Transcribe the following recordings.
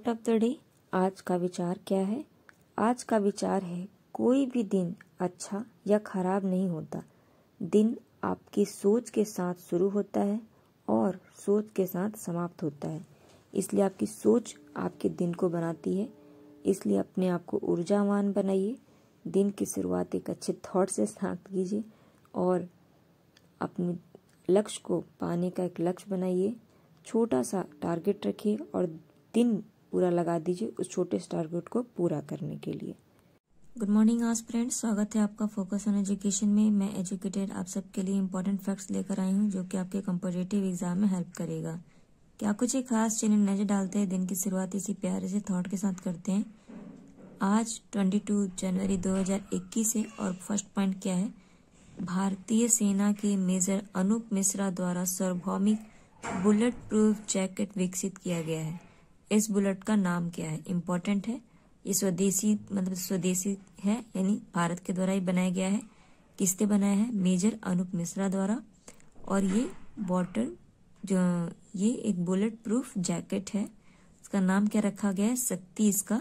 Thought of the day. आज का विचार क्या है? आज का विचार है, कोई भी दिन अच्छा या खराब नहीं होता। दिन आपकी सोच के साथ शुरू होता है और सोच के साथ समाप्त होता है। इसलिए आपकी सोच आपके दिन को बनाती है। इसलिए अपने आप को ऊर्जावान बनाइए। दिन की शुरुआत एक अच्छे थॉट से स्टार्ट कीजिए और अपने लक्ष्य को पाने का एक लक्ष्य बनाइए। छोटा सा टारगेट रखिए और दिन पूरा लगा दीजिए उस छोटे से टारगेट को पूरा करने के लिए। गुड मॉर्निंग फ्रेंड्स, स्वागत है आपका फोकस ऑन एजुकेशन में। मैं एजुकेटेड आप सबके लिए इंपॉर्टेंट फैक्ट्स लेकर आई हूँ जो कि आपके कॉम्पिटिटिव एग्जाम में हेल्प करेगा। क्या कुछ एक खास चैनल नजर डालते हैं, दिन की शुरुआत इसी प्यारे से थॉट के साथ करते हैं। आज 22 जनवरी 2021 है और फर्स्ट पॉइंट क्या है? भारतीय सेना के मेजर अनूप मिश्रा द्वारा सार्वभौमिक बुलेट प्रूफ जैकेट विकसित किया गया है। इस बुलेट का नाम क्या है? इम्पोर्टेंट है। ये स्वदेशी है, यानी भारत के द्वारा ही बनाया गया है। किसने बनाया है? मेजर अनूप मिश्रा द्वारा। और ये एक बुलेट प्रूफ जैकेट है। इसका नाम क्या रखा गया है? शक्ति इसका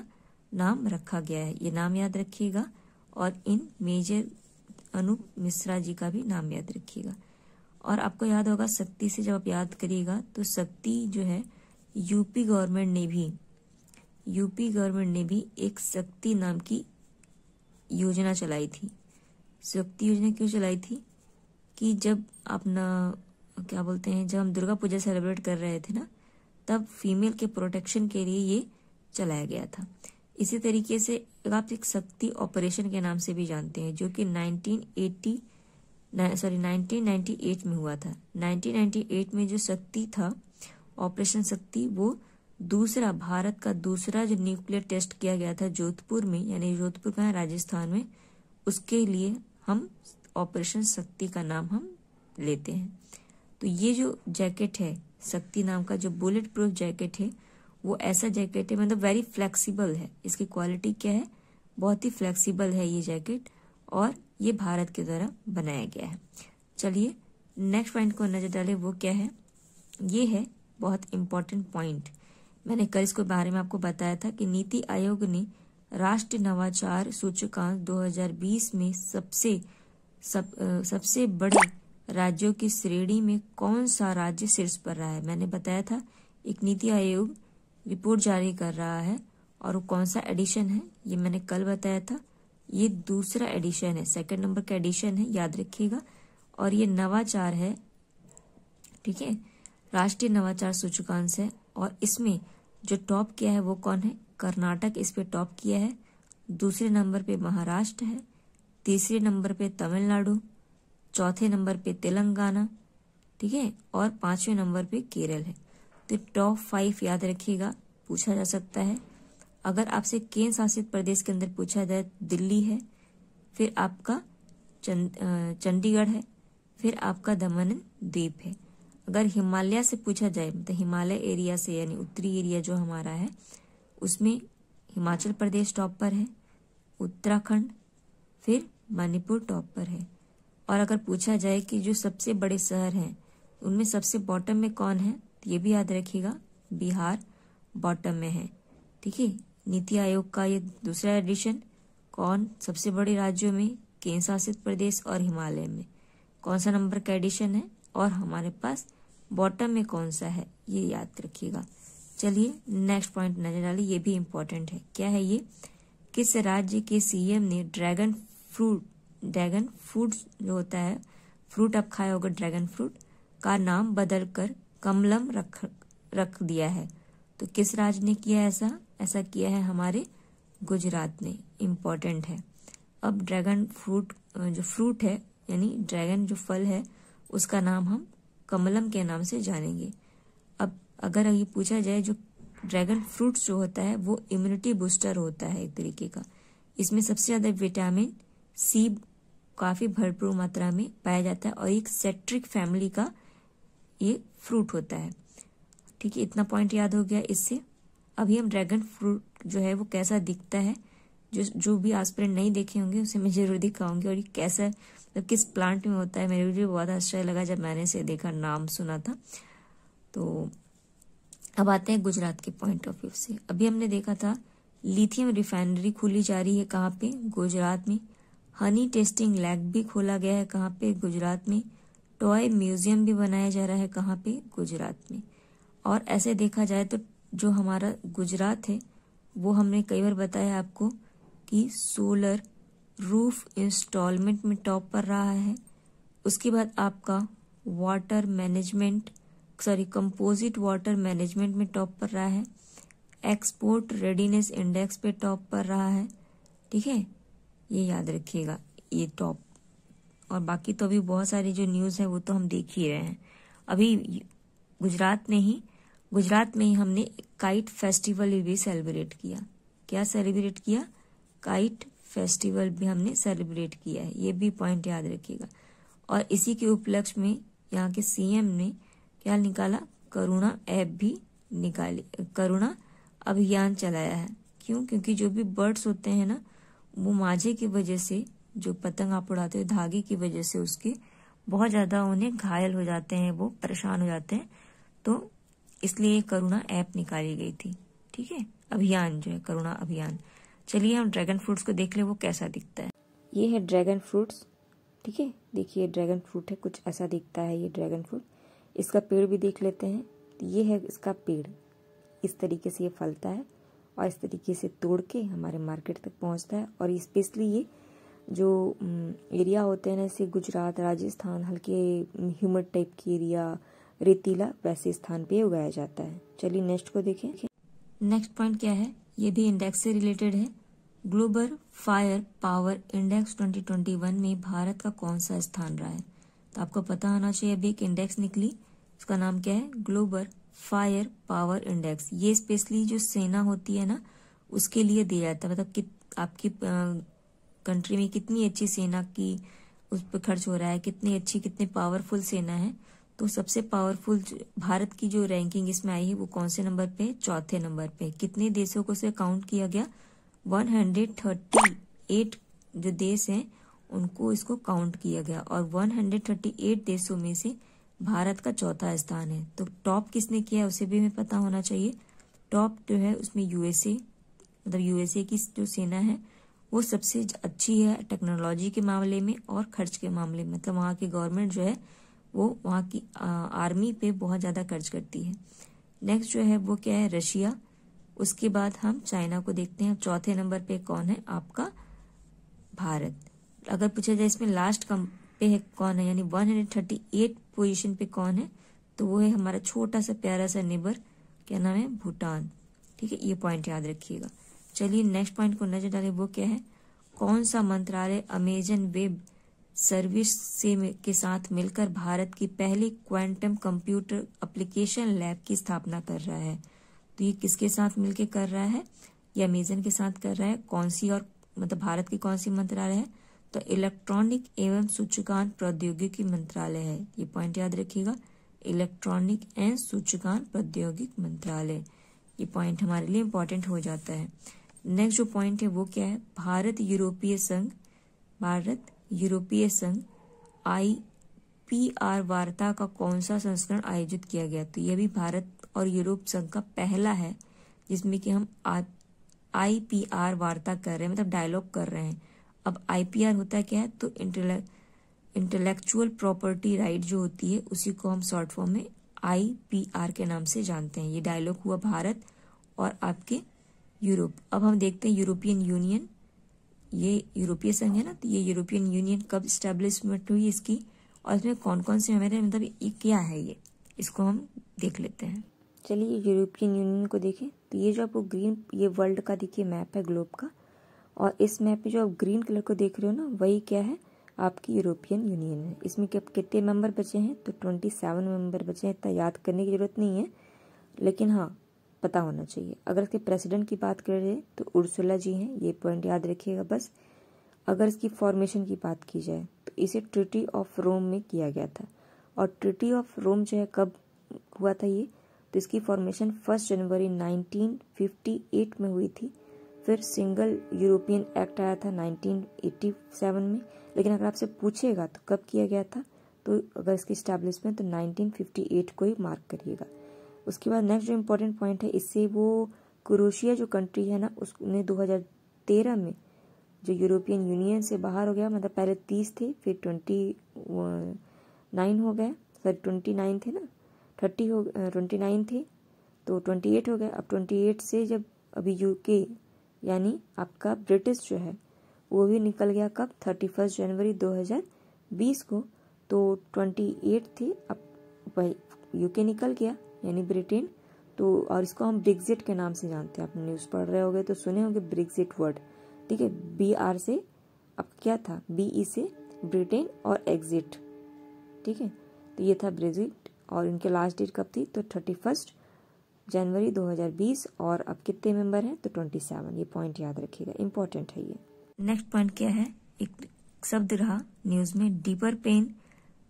नाम रखा गया है। ये नाम याद रखिएगा और इन मेजर अनूप मिश्रा जी का भी नाम याद रखिएगा। और आपको याद होगा शक्ति से जब आप याद करिएगा तो शक्ति जो है यूपी गवर्नमेंट ने भी एक शक्ति नाम की योजना चलाई थी। शक्ति योजना क्यों चलाई थी? कि जब जब हम दुर्गा पूजा सेलिब्रेट कर रहे थे ना, तब फीमेल के प्रोटेक्शन के लिए ये चलाया गया था। इसी तरीके से आप एक शक्ति ऑपरेशन के नाम से भी जानते हैं, जो कि 1998 में हुआ था। 1998 में जो शक्ति था, ऑपरेशन शक्ति, वो भारत का दूसरा जो न्यूक्लियर टेस्ट किया गया था जोधपुर में, यानी जोधपुर का है राजस्थान में, उसके लिए हम ऑपरेशन शक्ति का नाम हम लेते हैं। तो ये जो जैकेट है शक्ति नाम का, जो बुलेट प्रूफ जैकेट है, वो ऐसा जैकेट है, मतलब वेरी फ्लेक्सिबल है। इसकी क्वालिटी क्या है? बहुत ही फ्लेक्सिबल है ये जैकेट और ये भारत के द्वारा बनाया गया है। चलिए नेक्स्ट पॉइंट को नजर डालें। वो क्या है? ये है बहुत इंपॉर्टेंट पॉइंट। मैंने कल इसके बारे में आपको बताया था कि नीति आयोग ने राष्ट्रीय नवाचार सूचकांक 2020 में सबसे बड़े राज्यों की श्रेणी में कौन सा राज्य शीर्ष पर रहा है। मैंने बताया था एक नीति आयोग रिपोर्ट जारी कर रहा है और वो कौन सा एडिशन है, ये मैंने कल बताया था। ये दूसरा एडिशन है, सेकंड नंबर का एडिशन है, याद रखिएगा। और ये नवाचार है, ठीक है, राष्ट्रीय नवाचार सूचकांक है। और इसमें जो टॉप किया है वो कौन है? कर्नाटक इस पे टॉप किया है। दूसरे नंबर पे महाराष्ट्र है, तीसरे नंबर पे तमिलनाडु, चौथे नंबर पे तेलंगाना, ठीक है, और पांचवें नंबर पे केरल है। तो टॉप 5 याद रखिएगा, पूछा जा सकता है। अगर आपसे केंद्र शासित प्रदेश के अंदर पूछा जाए, दिल्ली है, फिर आपका चंडीगढ़ है, फिर आपका दमन एंड दीव है। अगर हिमालय से पूछा जाए, मतलब हिमालय एरिया से, यानी उत्तरी एरिया जो हमारा है, उसमें हिमाचल प्रदेश टॉप पर है, उत्तराखंड, फिर मणिपुर टॉप पर है। और अगर पूछा जाए कि जो सबसे बड़े शहर हैं उनमें सबसे बॉटम में कौन है, तो ये भी याद रखिएगा, बिहार बॉटम में है। ठीक है, नीति आयोग का ये दूसरा एडिशन। कौन सबसे बड़े राज्यों में? केंद्र शासित प्रदेश और हिमालय में कौन सा नंबर का एडिशन है, और हमारे पास बॉटम में कौन सा है, ये याद रखिएगा। चलिए नेक्स्ट पॉइंट नजर डालिए, ये भी इम्पोर्टेंट है। क्या है ये? किस राज्य के सीएम ने ड्रैगन फ्रूट जो होता है, फ्रूट आप खाए होगा, ड्रैगन फ्रूट का नाम बदलकर कमलम रख दिया है? तो किस राज्य ने किया ऐसा किया है? हमारे गुजरात ने। इम्पोर्टेंट है। अब ड्रैगन फ्रूट जो फ्रूट है, यानी ड्रैगन जो फल है, उसका नाम हम कमलम के नाम से जानेंगे। अब अगर ये पूछा जाए, जो ड्रैगन फ्रूट जो होता है वो इम्यूनिटी बूस्टर होता है एक तरीके का। इसमें सबसे ज्यादा विटामिन सी काफी भरपूर मात्रा में पाया जाता है और एक सेट्रिक फैमिली का ये फ्रूट होता है। ठीक है, इतना पॉइंट याद हो गया इससे। अभी हम ड्रैगन फ्रूट जो है वो कैसा दिखता है, जो भी एस्पिरेंट नहीं देखे होंगे उसे मैं जरूर दिखाऊंगी। और ये कैसा, मतलब किस प्लांट में होता है, मेरे भी बहुत अच्छा लगा जब मैंने इसे देखा, नाम सुना था। तो अब आते हैं गुजरात के पॉइंट ऑफ व्यू से। अभी हमने देखा था लिथियम रिफाइनरी खोली जा रही है कहाँ पे, गुजरात में। हनी टेस्टिंग लैब भी खोला गया है कहाँ पे, गुजरात में। टॉय म्यूजियम भी बनाया जा रहा है कहाँ पे, गुजरात में। और ऐसे देखा जाए तो जो हमारा गुजरात है वो हमने कई बार बताया आपको कि सोलर रूफ इंस्टॉलमेंट में टॉप पर रहा है। उसके बाद आपका water management composite water management में टॉप पर रहा है। एक्सपोर्ट रेडीनेस इंडेक्स पे टॉप पर रहा है। ठीक है, ये याद रखिएगा, ये टॉप। और बाकी तो अभी बहुत सारी जो न्यूज़ है वो तो हम देख ही रहे हैं। अभी गुजरात में ही हमने काइट फेस्टिवल भी सेलिब्रेट किया। क्या सेलिब्रेट किया? काइट फेस्टिवल भी हमने सेलिब्रेट किया है, ये भी पॉइंट याद रखिएगा। और इसी के उपलक्ष्य में यहाँ के सीएम ने क्या निकाला? करुणा ऐप भी निकाली, करुणा अभियान चलाया है। क्यों? क्योंकि जो भी बर्ड्स होते हैं ना, वो मांझे की वजह से, जो पतंग आप उड़ाते हो धागे की वजह से, उसके बहुत ज्यादा उन्हें घायल हो जाते हैं, वो परेशान हो जाते हैं। तो इसलिए करुणा ऐप निकाली गई थी। ठीक है, अभियान जो है करुणा अभियान। चलिए हम ड्रैगन फ्रूट्स को देख ले वो कैसा दिखता है। ये है ड्रैगन फ्रूट्स। ठीक है, देखिए ड्रैगन फ्रूट है, कुछ ऐसा दिखता है ये ड्रैगन फ्रूट। इसका पेड़ भी देख लेते हैं। ये है इसका पेड़, इस तरीके से ये फलता है और इस तरीके से तोड़ के हमारे मार्केट तक पहुंचता है। और स्पेशली ये जो एरिया होते हैं ना, जैसे गुजरात, राजस्थान, हल्के ह्यूमड टाइप की एरिया, रेतीला, वैसे स्थान पे उगाया जाता है। चलिए नेक्स्ट को देखें। नेक्स्ट पॉइंट क्या है? ये भी इंडेक्स से रिलेटेड है। ग्लोबल फायर पावर इंडेक्स 2021 में भारत का कौन सा स्थान रहा है? तो आपको पता होना चाहिए, अभी एक इंडेक्स निकली, उसका नाम क्या है? Global fire power index. ये स्पेशली जो सेना होती है ना, उसके लिए दिया जाता है। मतलब आपकी कंट्री में कितनी अच्छी सेना की उस पर खर्च हो रहा है, कितनी पावरफुल सेना है। तो सबसे पावरफुल भारत की जो रैंकिंग इसमें आई है वो कौन से नंबर पे? चौथे नंबर पे। कितने देशों को से काउंट किया गया? 138 जो देश हैं उनको इसको काउंट किया गया, और 138 देशों में से भारत का चौथा स्थान है। तो टॉप किसने किया है उसे भी हमें पता होना चाहिए। टॉप जो है उसमें यूएसए, मतलब यूएसए की जो सेना है वो सबसे अच्छी है टेक्नोलॉजी के मामले में और खर्च के मामले में। मतलब वहाँ की गवर्नमेंट जो है वो वहाँ की आर्मी पे बहुत ज्यादा खर्च करती है। नेक्स्ट जो है वो क्या है? रशिया। उसके बाद हम चाइना को देखते हैं। चौथे नंबर पे कौन है? आपका भारत। अगर पूछा जाए इसमें लास्ट पे है कौन है, यानी 138 पोजीशन पे कौन है, तो वो है हमारा छोटा सा प्यारा सा नेबर, क्या नाम है? भूटान। ठीक है, ये पॉइंट याद रखिएगा। चलिए नेक्स्ट पॉइंट को नजर डालें, वो क्या है? कौन सा मंत्रालय अमेजन वेब सर्विस के साथ मिलकर भारत की पहली क्वांटम कंप्यूटर एप्लीकेशन लैब की स्थापना कर रहा है? तो ये किसके साथ मिलकर कर रहा है? ये अमेजन के साथ कर रहा है। कौन सी, और मतलब भारत की कौन सी मंत्रालय है? तो इलेक्ट्रॉनिक एवं सूचकांक प्रौद्योगिकी मंत्रालय है। ये पॉइंट याद रखिएगा, इलेक्ट्रॉनिक एवं सूचकांक प्रौद्योगिकी मंत्रालय। ये पॉइंट हमारे लिए इंपॉर्टेंट हो जाता है। नेक्स्ट जो पॉइंट है वो क्या है? भारत यूरोपीय संघ IPR वार्ता का कौन सा संस्करण आयोजित किया गया? तो यह भी भारत और यूरोप संघ का पहला है जिसमें कि हम IPR वार्ता कर रहे हैं, मतलब डायलॉग कर रहे हैं। अब IPR होता है क्या है? तो इंटेलेक्चुअल प्रॉपर्टी राइट जो होती है उसी को हम शॉर्ट फॉर्म में IPR के नाम से जानते हैं। ये डायलॉग हुआ भारत और आपके यूरोप। अब हम देखते हैं यूरोपियन यूनियन, ये यूरोपीय संघ है ना, तो ये यूरोपियन यूनियन कब स्टैब्लिशमेंट हुई इसकी, और इसमें कौन कौन से हमारे, मतलब ये क्या है, ये इसको हम देख लेते हैं। चलिए यूरोपियन यूनियन को देखें। तो ये जो आपको ग्रीन, ये वर्ल्ड का देखिए मैप है, ग्लोब का, और इस मैप में जो आप ग्रीन कलर को देख रहे हो ना, वही क्या है? आपकी यूरोपियन यूनियन है। इसमें कितने मेंबर बचे हैं? तो 27 मेंबर बचे हैं। इतना याद करने की जरूरत नहीं है, लेकिन हाँ पता होना चाहिए। अगर इसके प्रेसिडेंट की बात कर रहे हैं तो उर्सुला जी हैं, ये पॉइंट याद रखिएगा बस। अगर इसकी फॉर्मेशन की बात की जाए तो इसे ट्रीटी ऑफ रोम में किया गया था। और ट्रीटी ऑफ रोम जो है कब हुआ था ये? तो इसकी फॉर्मेशन 1 जनवरी 1958 में हुई थी। फिर सिंगल यूरोपियन एक्ट आया था 1987 में। लेकिन अगर आपसे पूछेगा तो कब किया गया था, तो अगर इसकी स्टैब्लिशमेंट तो 1958 को ही मार्क करिएगा। उसके बाद नेक्स्ट जो इम्पोर्टेंट पॉइंट है, इससे वो क्रोएशिया जो कंट्री है ना, उसने 2013 में जो यूरोपियन यूनियन से बाहर हो गया, मतलब पहले 30 थे, फिर 29 हो गए, सॉरी 29 थे ना, 29 थे तो 28 हो गए। अब 28 से जब अभी यूके यानी आपका ब्रिटिश जो है वो भी निकल गया, कब? 31 जनवरी 2020 को। तो 28 थे, अब यूके निकल गया यानी ब्रिटेन। तो और इसको हम ब्रेक्जिट के नाम से जानते हैं, आपने न्यूज़ पढ़ रहे होंगे तो सुने होंगे ब्रेक्जिट वर्ड, ठीक है। BR से अब क्या था, BE से ब्रिटेन और एग्जिट, ठीक है। तो ये था ब्रेक्जिट और इनके लास्ट डेट कब थी, तो 31 जनवरी 2020। और अब कितने मेंबर हैं, तो 27। ये पॉइंट याद रखिएगा, इंपॉर्टेंट है ये। नेक्स्ट पॉइंट क्या है, एक शब्द रहा न्यूज में, डिपरपेन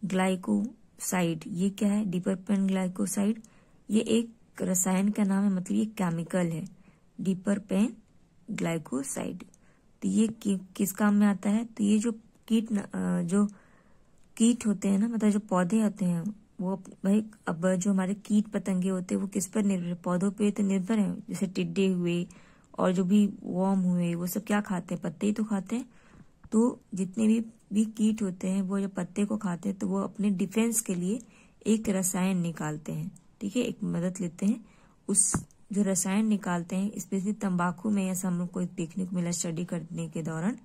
ग्लाइकोसाइड। ये क्या है, डिपरपेन ग्लाइकोसाइड? ये एक रसायन का नाम है, मतलब ये केमिकल है, डिपरपेन ग्लाइकोसाइड। तो ये किस काम में आता है, तो ये जो कीट होते हैं ना, मतलब जो पौधे होते हैं वो भाई, अब जो हमारे कीट पतंगे होते हैं वो किस पर निर्भर, पौधों पे तो निर्भर है। जैसे टिड्डे हुए और जो भी वर्म हुए, वो सब क्या खाते हैं, पत्ते ही तो खाते हैं। तो जितने भी कीट होते हैं वो जब पत्ते को खाते हैं तो वो अपने डिफेंस के लिए एक रसायन निकालते हैं, ठीक है, एक मदद लेते हैं। उस जो रसायन निकालते हैं, स्पेशली तंबाकू में ऐसा हम लोग को देखने को मिला स्टडी करने के दौरान।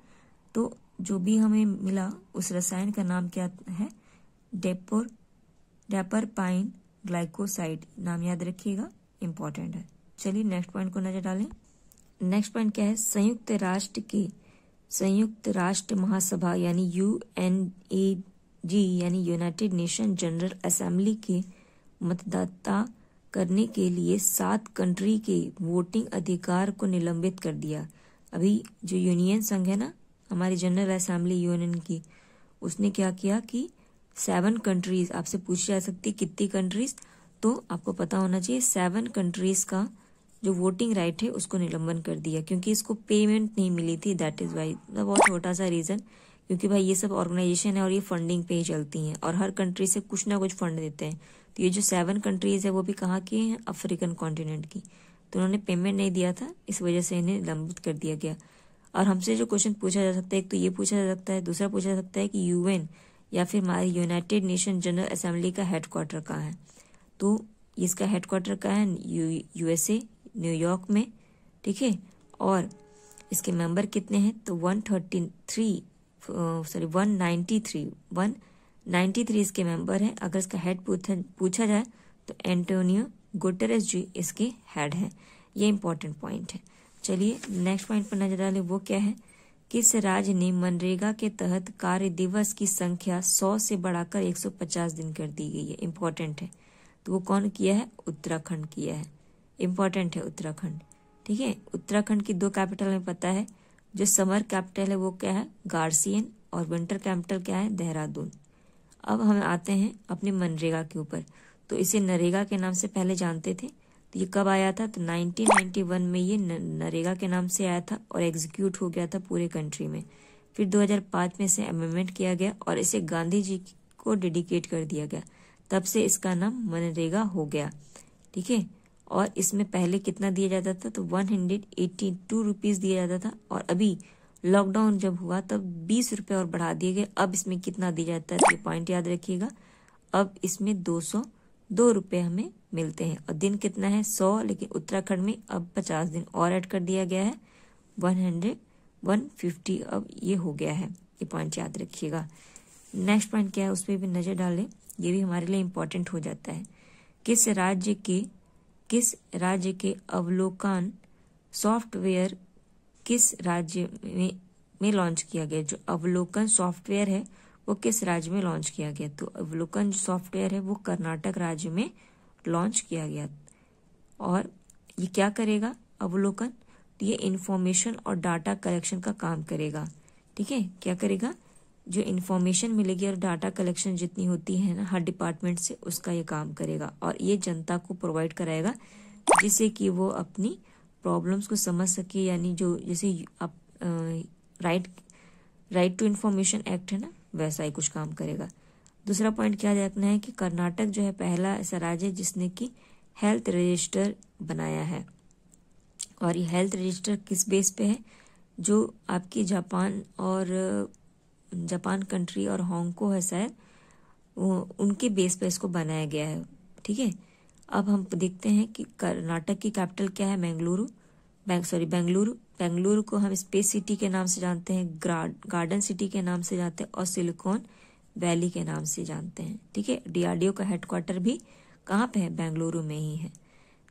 तो जो भी हमें मिला उस रसायन का नाम क्या है, डेपरपाइन ग्लाइकोसाइड, नाम याद रखिएगा, इंपॉर्टेंट है। चलिए नेक्स्ट पॉइंट को नजर डालें। नेक्स्ट पॉइंट क्या है, संयुक्त राष्ट्र महासभा यानी UNAG यानी यूनाइटेड नेशन जनरल असेंबली के मतदाता करने के लिए 7 कंट्री के वोटिंग अधिकार को निलंबित कर दिया। अभी जो यूनियन संघ है ना, हमारी जनरल असेंबली यूनियन की, उसने क्या किया कि 7 कंट्रीज, आपसे पूछी जा सकती है कितनी कंट्रीज, तो आपको पता होना चाहिए 7 कंट्रीज का जो वोटिंग राइट है उसको निलंबन कर दिया, क्योंकि इसको पेमेंट नहीं मिली थी। दैट इज वाई, बहुत छोटा सा रीजन, क्योंकि भाई ये सब ऑर्गेनाइजेशन है और ये फंडिंग पे ही चलती हैं और हर कंट्री से कुछ ना कुछ फंड देते हैं। तो ये जो 7 कंट्रीज है वो भी कहाँ की हैं, अफ्रीकन कॉन्टिनेंट की। तो उन्होंने पेमेंट नहीं दिया था, इस वजह से इन्हें निलंबित कर दिया गया। और हमसे जो क्वेश्चन पूछा जा सकता है, एक तो ये पूछा जा सकता है, दूसरा पूछा जा सकता है कि UN या फिर हमारी यूनाइटेड नेशन जनरल असेंबली का हेडक्वार्टर कहाँ है। तो इसका हेडक्वार्टर कहाँ है, USA न्यूयॉर्क में, ठीक है। और इसके मेंबर कितने हैं, तो 193 इसके मेंबर हैं। अगर इसका हेड पूछा जाए तो एंटोनियो गुटेरेस जी इसके हेड हैं। ये इंपॉर्टेंट पॉइंट है। चलिए नेक्स्ट पॉइंट पर नजर डालें, वो क्या है, किस राज्य ने मनरेगा के तहत कार्य दिवस की संख्या 100 से बढ़ाकर 150 दिन कर दी गई है। इंपॉर्टेंट है। तो वो कौन किया है, उत्तराखंड किया है। इंपॉर्टेंट है उत्तराखंड, ठीक है। उत्तराखंड की 2 कैपिटल में पता है, जो समर कैपिटल है वो क्या है, गार्सियन, और विंटर कैपिटल क्या है, देहरादून। अब हम आते हैं अपने मनरेगा के ऊपर। तो इसे नरेगा के नाम से पहले जानते थे। तो ये कब आया था, तो 1991 में ये नरेगा के नाम से आया था और एग्जीक्यूट हो गया था पूरे कंट्री में। फिर 2005 में इसे अमेंडमेंट किया गया और इसे गांधी जी को डेडिकेट कर दिया गया। तब से इसका नाम मनरेगा हो गया, ठीक है। और इसमें पहले कितना दिया जाता था, तो 182 रुपीज दिया जाता था। और अभी लॉकडाउन जब हुआ तब 20 रुपए और बढ़ा दिए गए। अब इसमें कितना दिया जाता है, ये पॉइंट याद रखिएगा। अब इसमें 202 रुपए हमें मिलते हैं और दिन कितना है, 100। लेकिन उत्तराखंड में अब 50 दिन और ऐड कर दिया गया है, 150 अब ये हो गया है। ये पॉइंट याद रखिएगा। नेक्स्ट पॉइंट क्या है, उस पर भी नजर डालें, ये भी हमारे लिए इम्पोर्टेंट हो जाता है। किस राज्य के अवलोकन सॉफ्टवेयर किस राज्य में लॉन्च किया गया। जो अवलोकन सॉफ्टवेयर है वो किस राज्य में लॉन्च किया गया, तो अवलोकन जो सॉफ्टवेयर है वो कर्नाटक राज्य में लॉन्च किया गया। और ये क्या करेगा अवलोकन, तो ये इंफॉर्मेशन और डाटा कलेक्शन का काम करेगा, ठीक है। क्या करेगा, जो इन्फॉर्मेशन मिलेगी और डाटा कलेक्शन जितनी होती है ना हर डिपार्टमेंट से, उसका ये काम करेगा और ये जनता को प्रोवाइड कराएगा, जिससे कि वो अपनी प्रॉब्लम्स को समझ सके। यानी जो जैसे आप राइट टू इन्फॉर्मेशन एक्ट है ना, वैसा ही कुछ काम करेगा। दूसरा पॉइंट क्या देखना है कि कर्नाटक जो है पहला ऐसा राज्य है जिसने की हेल्थ रजिस्टर बनाया है। और ये हेल्थ रजिस्टर किस बेस पे है? जो आपकी जापान कंट्री और हांगकांग है शायद, उनके बेस पे इसको बनाया गया है। ठीक है, अब हम देखते हैं कि कर्नाटक की कैपिटल क्या है? बेंगलुरु। बेंगलुरु को हम स्पेस सिटी के नाम से जानते हैं, गार्डन सिटी के नाम से जानते हैं और सिलिकॉन वैली के नाम से जानते हैं। ठीक है, डीआरडीओ का हेडक्वार्टर भी कहाँ पे है? बेंगलुरु में ही है।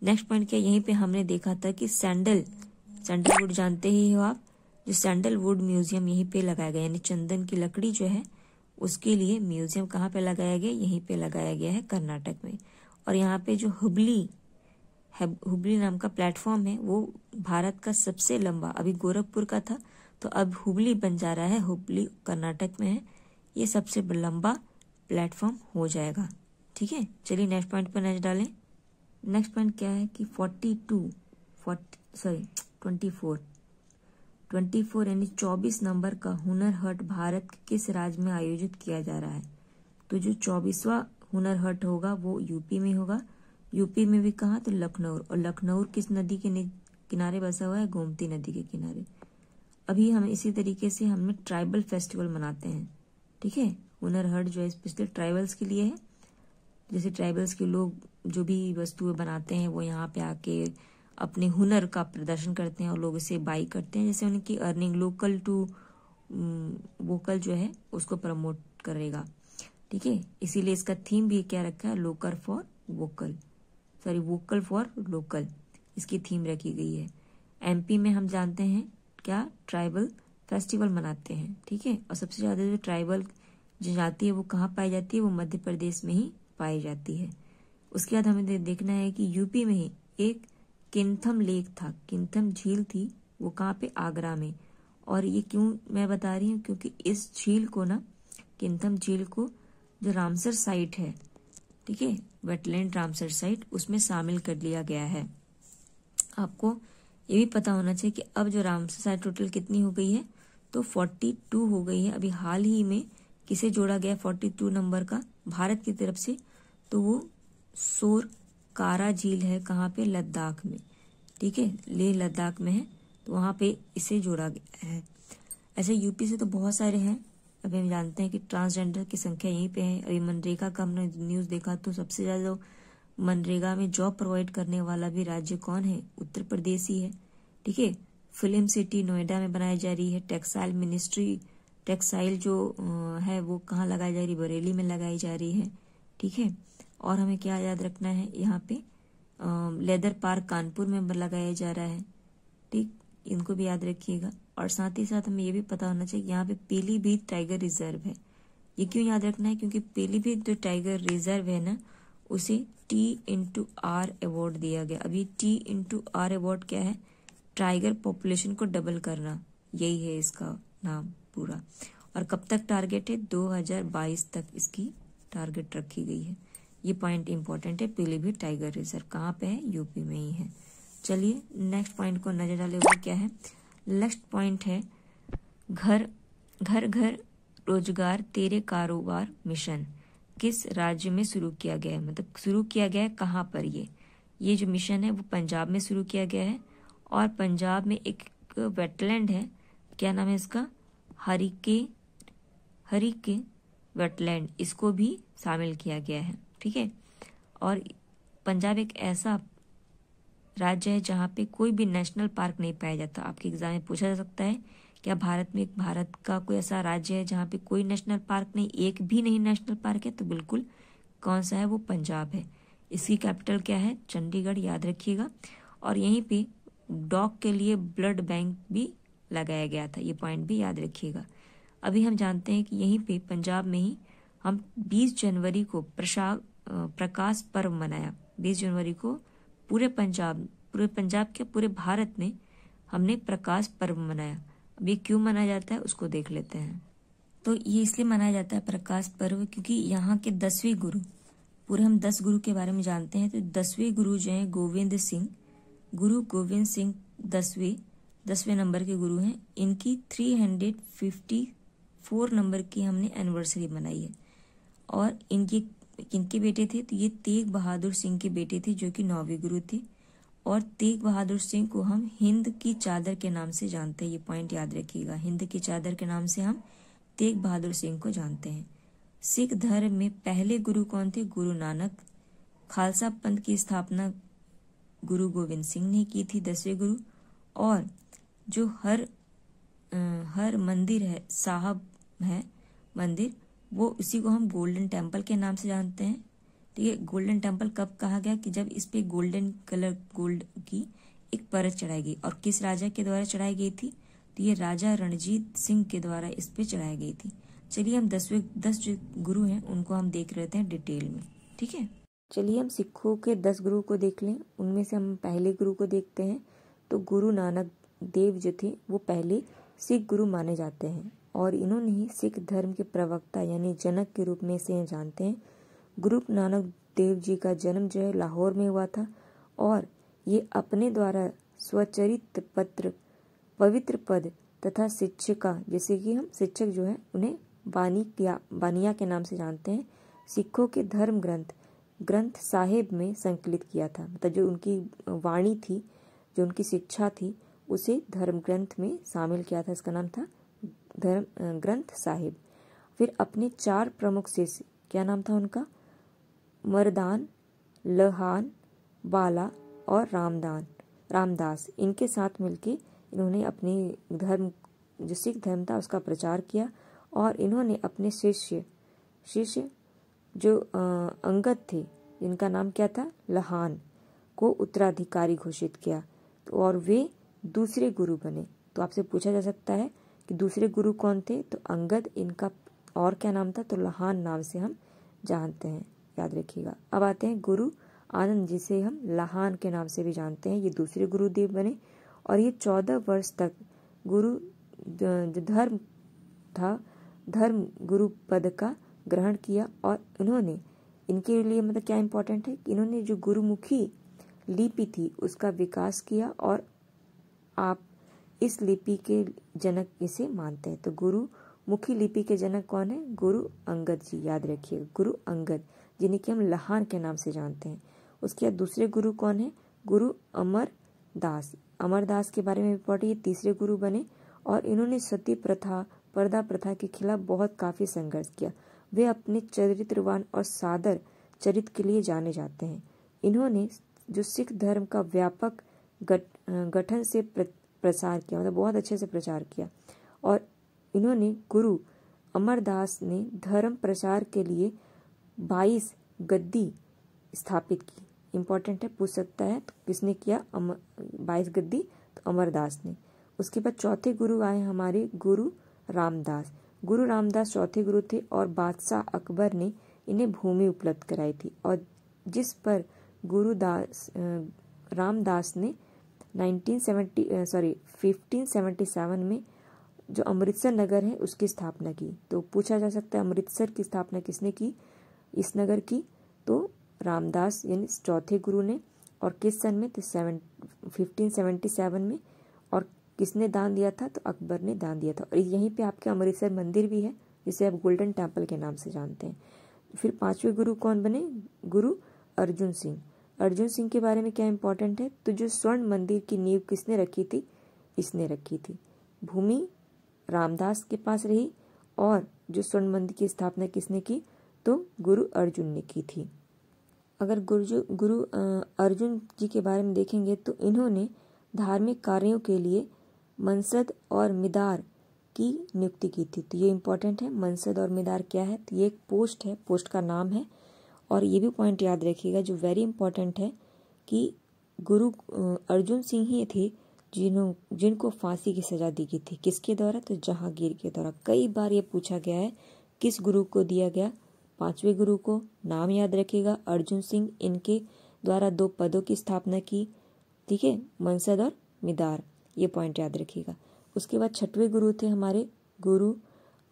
नेक्स्ट पॉइंट क्या? यहीं पे हमने देखा था कि सैंडलवुड जानते ही हो आप, जो सैंडलवुड म्यूजियम यहीं पे लगाया गया, यानी चंदन की लकड़ी जो है उसके लिए म्यूजियम कहाँ पे लगाया गया? यहीं पे लगाया गया है कर्नाटक में। और यहाँ पे जो हुबली नाम का प्लेटफॉर्म है वो भारत का सबसे लंबा, अभी गोरखपुर का था तो अब हुबली बन जा रहा है, हुबली कर्नाटक में है, ये सबसे लंबा प्लेटफॉर्म हो जाएगा। ठीक है, चलिए नेक्स्ट पॉइंट पर नजर डालें। नेक्स्ट पॉइंट क्या है कि 24 यानी 24 नंबर का हुनर हाट भारत के किस राज्य में आयोजित किया जा रहा है? तो जो 24वां हुनर हाट होगा वो यूपी में होगा। यूपी में भी कहाँ? तो लखनऊ। और लखनऊ किस नदी के किनारे बसा हुआ है? गोमती नदी के किनारे। अभी हम इसी तरीके से हम ट्राइबल फेस्टिवल मनाते हैं। ठीक है, हुनर हाट जो है स्पेशली ट्राइबल्स के लिए है। जैसे ट्राइबल्स के लोग जो भी वस्तुएं बनाते हैं वो यहाँ पे आके अपने हुनर का प्रदर्शन करते हैं और लोग इसे बाई करते हैं, जैसे उनकी अर्निंग लोकल टू वोकल जो है उसको प्रमोट करेगा। ठीक है, इसीलिए इसका थीम भी क्या रखा है? वोकल फॉर लोकल इसकी थीम रखी गई है। एमपी में हम जानते हैं क्या? ट्राइबल फेस्टिवल मनाते हैं। ठीक है, और सबसे ज्यादा जो ट्राइबल जनजाति है वो कहाँ पाई जाती है? वो मध्य प्रदेश में ही पाई जाती है। उसके बाद हमें देखना है कि यूपी में ही एक किन्थम लेक था, किन्थम झील थी, वो कहाँ पे? आगरा में। और ये क्यों मैं बता रही हूँ? क्योंकि इस झील को ना, किन्थम झील को जो रामसर साइट है, ठीक है, वेटलैंड रामसर साइट, उसमें शामिल कर लिया गया है। आपको ये भी पता होना चाहिए कि अब जो रामसर साइट टोटल कितनी हो गई है? तो 42 हो गई है। अभी हाल ही में किसे जोड़ा गया 42 नंबर का भारत की तरफ से? तो वो सोर कारा झील है, कहाँ पे? लद्दाख में। ठीक है, लेह लद्दाख में है, तो वहां पे इसे जोड़ा गया है। ऐसे यूपी से तो बहुत सारे हैं। अभी हम जानते हैं कि ट्रांसजेंडर की संख्या यहीं पे है। अभी मनरेगा का हमने न्यूज देखा तो सबसे ज्यादा मनरेगा में जॉब प्रोवाइड करने वाला भी राज्य कौन है? उत्तर प्रदेश ही है। ठीक है, फिल्म सिटी नोएडा में बनाई जा रही है। टेक्सटाइल जो है वो कहाँ लगाई जा रही? बरेली में लगाई जा रही है। ठीक है, और हमें क्या याद रखना है? यहाँ पे लेदर पार्क कानपुर में लगाया जा रहा है। ठीक, इनको भी याद रखिएगा। और साथ ही साथ हमें ये भी पता होना चाहिए यहाँ पे पीलीभीत टाइगर रिजर्व है। ये क्यों याद रखना है? क्योंकि पीलीभीत जो टाइगर रिजर्व है ना, उसे T/R अवार्ड दिया गया। अभी T/R अवार्ड क्या है? टाइगर पॉपुलेशन को डबल करना, यही है इसका नाम पूरा। और कब तक टारगेट है? 2022 तक इसकी टारगेट रखी गई है। ये पॉइंट इंपॉर्टेंट है। पीलीभीत टाइगर रिजर्व कहाँ पे है? यूपी में ही है। चलिए नेक्स्ट पॉइंट को नजर डाले, वो क्या है? नेक्स्ट पॉइंट है घर घर रोजगार तेरे कारोबार मिशन किस राज्य में शुरू किया गया है? मतलब शुरू किया गया है कहाँ पर? ये जो मिशन है वो पंजाब में शुरू किया गया है। और पंजाब में एक वेटलैंड है, क्या नाम है इसका? हरिके वेटलैंड, इसको भी शामिल किया गया है। ठीक है, और पंजाब एक ऐसा राज्य है जहाँ पे कोई भी नेशनल पार्क नहीं पाया जाता। आपके एग्जाम में पूछा जा सकता है क्या भारत का कोई ऐसा राज्य है जहाँ पे कोई नेशनल पार्क नहीं, एक भी नहीं नेशनल पार्क है? तो बिल्कुल कौन सा है? वो पंजाब है। इसकी कैपिटल क्या है? चंडीगढ़, याद रखिएगा। और यहीं पे डॉग के लिए ब्लड बैंक भी लगाया गया था, ये पॉइंट भी याद रखिएगा। अभी हम जानते हैं कि यहीं पे पंजाब में ही हम 20 जनवरी को प्रकाश पर्व मनाया। 20 जनवरी को पूरे पंजाब के पूरे भारत में हमने प्रकाश पर्व मनाया। अब ये क्यों मनाया जाता है उसको देख लेते हैं। तो ये इसलिए मनाया जाता है प्रकाश पर्व क्योंकि यहाँ के 10वें गुरु, पूरे हम 10 गुरु के बारे में जानते हैं, तो 10वें गुरु जो हैं गुरु गोविंद सिंह 10वें नंबर के गुरु हैं। इनकी 354 नंबर की हमने एनिवर्सरी मनाई है। और इनकी किनके बेटे थे? तो ये तेग बहादुर सिंह के बेटे थे, जो कि 9वें गुरु थे। और तेग बहादुर सिंह को हम हिंद की चादर के नाम से जानते हैं, ये पॉइंट याद रखिएगा। हिंद की चादर के नाम से हम तेग बहादुर सिंह को जानते हैं। सिख धर्म में पहले गुरु कौन थे? गुरु नानक। खालसा पंथ की स्थापना गुरु गोविंद सिंह ने की थी, 10वें गुरु। और जो हर मंदिर है, साहब है मंदिर, वो उसी को हम गोल्डन टेम्पल के नाम से जानते हैं। ठीक है, गोल्डन टेम्पल कब कहा गया? कि जब इस पे गोल्डन कलर गोल्ड की एक परत चढ़ाई गई। और किस राजा के द्वारा चढ़ाई गई थी? तो ये राजा रणजीत सिंह के द्वारा इस पे चढ़ाई गई थी। चलिए हम 10 जो गुरु हैं उनको हम देख लेते हैं डिटेल में। ठीक है, चलिए हम सिखों के 10 गुरु को देख लें। उनमें से हम पहले गुरु को देखते हैं। तो गुरु नानक देव जो थे वो पहले सिख गुरु माने जाते हैं और इन्होंने ही सिख धर्म के प्रवक्ता यानी जनक के रूप में से जानते हैं। गुरु नानक देव जी का जन्म जो है लाहौर में हुआ था और ये अपने द्वारा स्वचरित पत्र, पवित्र पद तथा शिक्षिका, जैसे कि हम शिक्षक जो है उन्हें बानिया के नाम से जानते हैं, सिखों के धर्म ग्रंथ साहिब में संकलित किया था। मतलब जो उनकी वाणी थी, जो उनकी शिक्षा थी, उसे धर्म ग्रंथ में शामिल किया था। इसका नाम था धर्म ग्रंथ साहिब। फिर अपने 4 प्रमुख शिष्य, क्या नाम था उनका? मर्दान, लहान, बाला और रामदास, इनके साथ मिलके इन्होंने अपने धर्म, जो सिख धर्म था, उसका प्रचार किया। और इन्होंने अपने शिष्य जो अंगद थे, जिनका नाम क्या था? लहान, को उत्तराधिकारी घोषित किया। तो और वे दूसरे गुरु बने। तो आपसे पूछा जा सकता है कि दूसरे गुरु कौन थे? तो अंगद, इनका और क्या नाम था? तो लहान नाम से हम जानते हैं, याद रखिएगा। अब आते हैं गुरु आनंद, जिसे हम लहान के नाम से भी जानते हैं। ये दूसरे गुरुदेव बने और ये 14 वर्ष तक गुरु जो धर्म था, धर्म गुरु पद का ग्रहण किया। और इन्होंने, इनके लिए मतलब क्या इम्पोर्टेंट है कि इन्होंने जो गुरुमुखी लिपि थी उसका विकास किया और आप इस लिपि के जनक इसे मानते हैं। तो गुरुमुखी लिपि के जनक कौन है? गुरु अंगद जी, याद रखिए, गुरु अंगद, जिन्हें कि हम लहान के नाम से जानते हैं। उसके बाद दूसरे गुरु कौन है? गुरु अमरदास के बारे में भी पढ़िए, तीसरे गुरु बने। और इन्होंने सती प्रथा, पर्दा प्रथा के खिलाफ बहुत काफी संघर्ष किया। वे अपने चरित्रवान और सादर चरित्र के लिए जाने जाते हैं। इन्होंने जो सिख धर्म का व्यापक गठन से प्रसार किया, मतलब बहुत अच्छे से प्रचार किया। और इन्होंने गुरु अमरदास ने धर्म प्रचार के लिए 22 गद्दी स्थापित की। इम्पोर्टेंट है, पूछ सकता है तो किसने किया? 22 गद्दी, तो अमरदास ने। उसके बाद चौथे गुरु आए हमारे गुरु रामदास। गुरु रामदास चौथे गुरु थे और बादशाह अकबर ने इन्हें भूमि उपलब्ध कराई थी और जिस पर गुरु रामदास ने 1577 में जो अमृतसर नगर है उसकी स्थापना की। तो पूछा जा सकता है अमृतसर की स्थापना किसने की, इस नगर की? तो रामदास यानी चौथे गुरु ने। और किस सन में? तो 1577 में। और किसने दान दिया था? तो अकबर ने दान दिया था। और यहीं पे आपके अमृतसर मंदिर भी है, जिसे आप गोल्डन टेम्पल के नाम से जानते हैं। फिर पांचवें गुरु कौन बने? गुरु अर्जुन सिंह। अर्जुन सिंह के बारे में क्या इंपॉर्टेंट है? तो जो स्वर्ण मंदिर की नींव किसने रखी थी? इसने रखी थी। भूमि रामदास के पास रही और जो स्वर्ण मंदिर की स्थापना किसने की? तो गुरु अर्जुन ने की थी। अगर गुरु अर्जुन जी के बारे में देखेंगे तो इन्होंने धार्मिक कार्यों के लिए मनसद और मिदार की नियुक्ति की थी। तो ये इम्पोर्टेंट है। मनसद और मिदार क्या है? तो ये एक पोस्ट है, पोस्ट का नाम है। और ये भी पॉइंट याद रखिएगा जो वेरी इंपॉर्टेंट है कि गुरु अर्जुन सिंह ही थे जिनको फांसी की सजा दी गई थी। किसके द्वारा? तो जहांगीर के द्वारा। कई बार ये पूछा गया है किस गुरु को दिया गया? पांचवें गुरु को। नाम याद रखिएगा, अर्जुन सिंह। इनके द्वारा 2 पदों की स्थापना की, ठीक है, मनसद और मिदार। ये पॉइंट याद रखिएगा। उसके बाद छठवें गुरु थे हमारे गुरु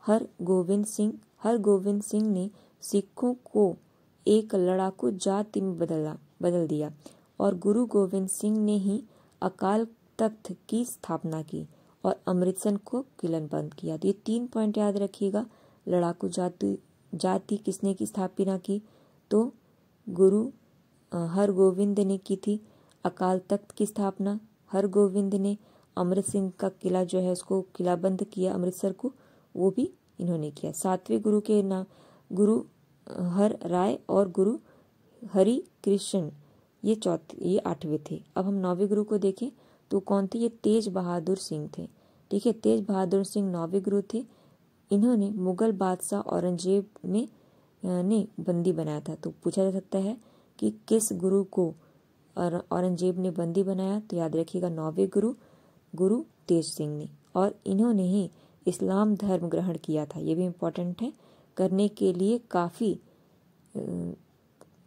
हरगोविंद सिंह। हरगोविंद सिंह ने सिखों को एक लड़ाकू जाति में बदल दिया और गुरु गोविंद सिंह ने ही अकाल तख्त की स्थापना की और अमृतसर को किलनबंद किया। तो ये 3 पॉइंट याद रखिएगा। लड़ाकू जाति किसने की स्थापना की? तो गुरु हरगोविंद ने की थी। अकाल तख्त की स्थापना हरगोविंद ने। अमृत सिंह का किला जो है उसको किलाबंद किया अमृतसर को, वो भी इन्होंने किया। 7वें गुरु के नाम गुरु हर राय और गुरु हरि कृष्ण, ये 8वें थे। अब हम 9वें गुरु को देखें तो कौन थे? ये तेज बहादुर सिंह थे। ठीक है, तेज बहादुर सिंह 9वें गुरु थे। इन्होंने मुगल बादशाह औरंगजेब ने बंदी बनाया था। तो पूछा जा सकता है कि किस गुरु को औरंगजेब ने बंदी बनाया? तो याद रखिएगा 9वें गुरु तेज सिंह ने। और इन्होंने ही इस्लाम धर्म ग्रहण किया था, ये भी इम्पोर्टेंट है। करने के लिए काफ़ी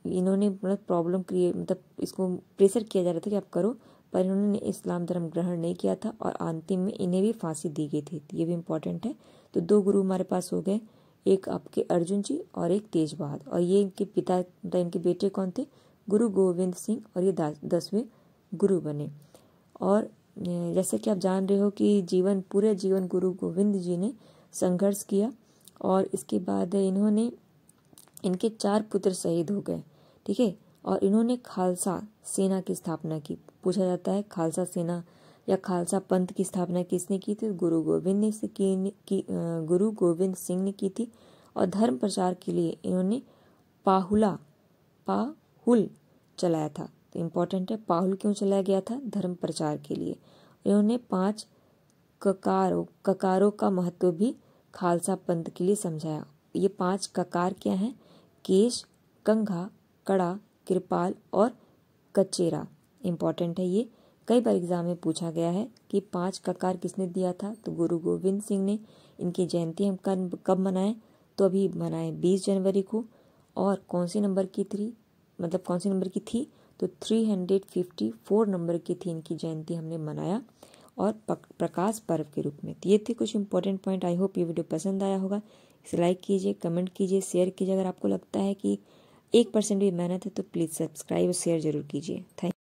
इन्होंने प्रॉब्लम क्रिएट, मतलब इसको प्रेशर किया जा रहा था कि आप करो, पर इन्होंने इस्लाम धर्म ग्रहण नहीं किया था और अंतिम में इन्हें भी फांसी दी गई थी, ये भी इम्पोर्टेंट है। तो 2 गुरु हमारे पास हो गए, एक आपके अर्जुन जी और एक तेज बहादुर। और ये इनके पिता, इनके बेटे कौन थे? गुरु गोविंद सिंह, और ये 10वें गुरु बने। और जैसे कि आप जान रहे हो कि पूरे जीवन गुरु गोविंद जी ने संघर्ष किया और इसके बाद इनके 4 पुत्र शहीद हो गए। ठीक है, और इन्होंने खालसा सेना की स्थापना की। पूछा जाता है खालसा सेना या खालसा पंथ की स्थापना किसने की थी? गुरु गोविंद सिंह ने की थी। और धर्म प्रचार के लिए इन्होंने पाहुल चलाया था। तो इम्पोर्टेंट है, पाहुल क्यों चलाया गया था? धर्म प्रचार के लिए। इन्होंने 5 ककारों का महत्व भी खालसा पंथ के लिए समझाया। ये 5 ककार क्या हैं? केश, कंघा, कड़ा, कृपाल और कचेरा। इम्पोर्टेंट है ये, कई बार एग्जाम में पूछा गया है कि 5 ककार किसने दिया था? तो गुरु गोविंद सिंह ने। इनकी जयंती हम कब मनाएं? तो अभी मनाएं 20 जनवरी को। और कौन सी नंबर की थी? तो 354 नंबर की थी इनकी जयंती, हमने मनाया और प्रकाश पर्व के रूप में। तो ये थे कुछ इंपॉर्टेंट पॉइंट। आई होप ये वीडियो पसंद आया होगा। इसे लाइक कीजिए, कमेंट कीजिए, शेयर कीजिए। अगर आपको लगता है कि 1% भी मेहनत है तो प्लीज़ सब्सक्राइब और शेयर जरूर कीजिए। थैंक